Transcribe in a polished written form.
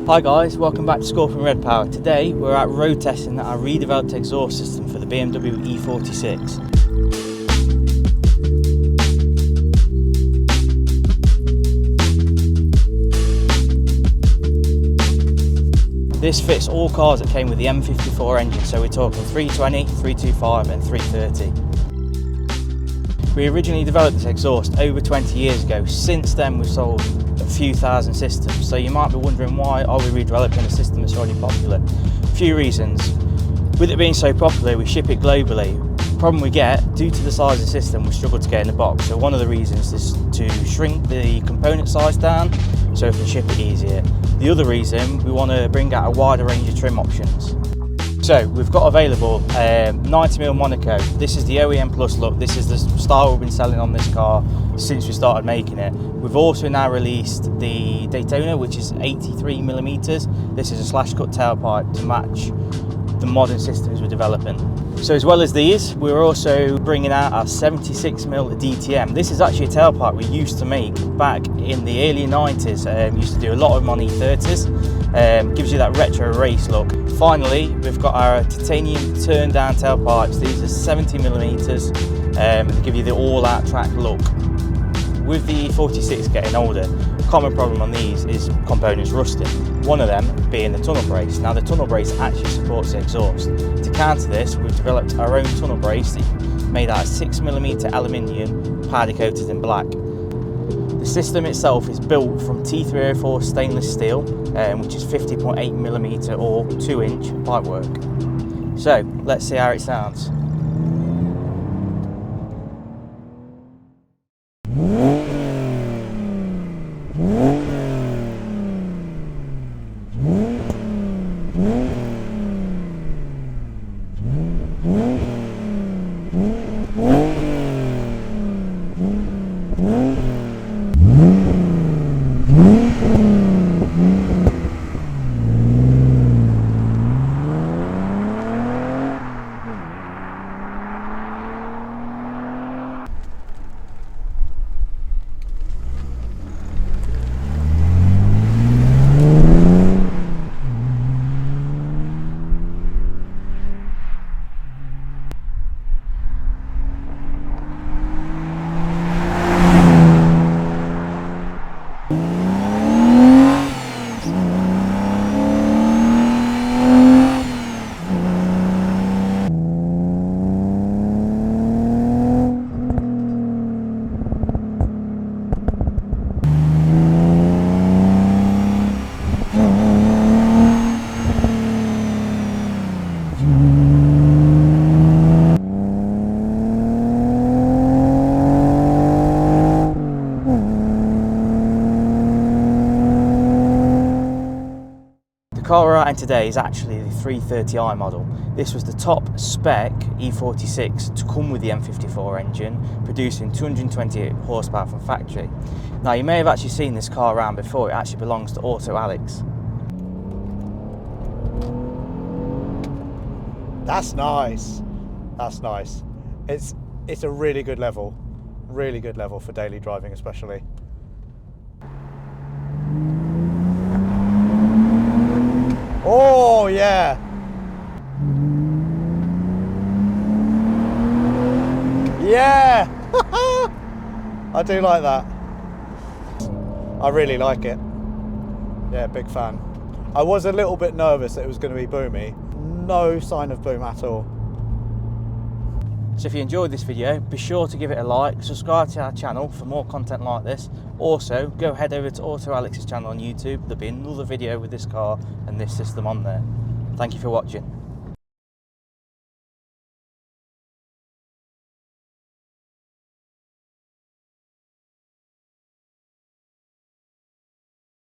Hi guys, welcome back to Scorpion Redpower. Today we're out road testing our redeveloped exhaust system for the BMW E46. This fits all cars that came with the M54 engine, so we're talking 320, 325 and 330. We originally developed this exhaust over 20 years ago. Since then we've sold a few thousand systems, so you might be wondering why are we redeveloping a system that's already popular. A few reasons. With it being so popular, we ship it globally. The problem we get, due to the size of the system, we struggle to get in the box. So one of the reasons is to shrink the component size down so we can ship it easier. The other reason, we want to bring out a wider range of trim options. So we've got available 90mm Monaco. This is the OEM Plus look. This is the style we've been selling on this car since we started making it. We've also now released the Daytona, which is 83mm. This is a slash cut tailpipe to match the modern systems we're developing. So as well as these, we're also bringing out our 76mm DTM. This is actually a tailpipe we used to make back in the early 90s. Used to do a lot of them on E30s. Gives you that retro race look. Finally, we've got our titanium turn down tailpipes. These are 70mm, they give you the all-out track look. With the E46 getting older, a common problem on these is components rusting. One of them being the tunnel brace. Now the tunnel brace actually supports the exhaust. To counter this, we've developed our own tunnel brace made out of 6mm aluminium, powder coated in black. The system itself is built from T304 stainless steel, which is 50.8mm or 2-inch pipework. So let's see how it sounds. The car we're riding today is actually the 330i model. This was the top spec E46 to come with the M54 engine, producing 228 horsepower from factory. Now you may have actually seen this car around before. It actually belongs to AutoAlex. That's nice. That's nice. It's a really good level for daily driving especially. Oh yeah! Yeah! I do like that. I really like it. Yeah, big fan. I was a little bit nervous that it was going to be boomy. No sign of boom at all. So if you enjoyed this video, be sure to give it a like, subscribe to our channel for more content like this. Also, go head over to AutoAlex's channel on YouTube. There'll be another video with this car and this system on there. Thank you for watching.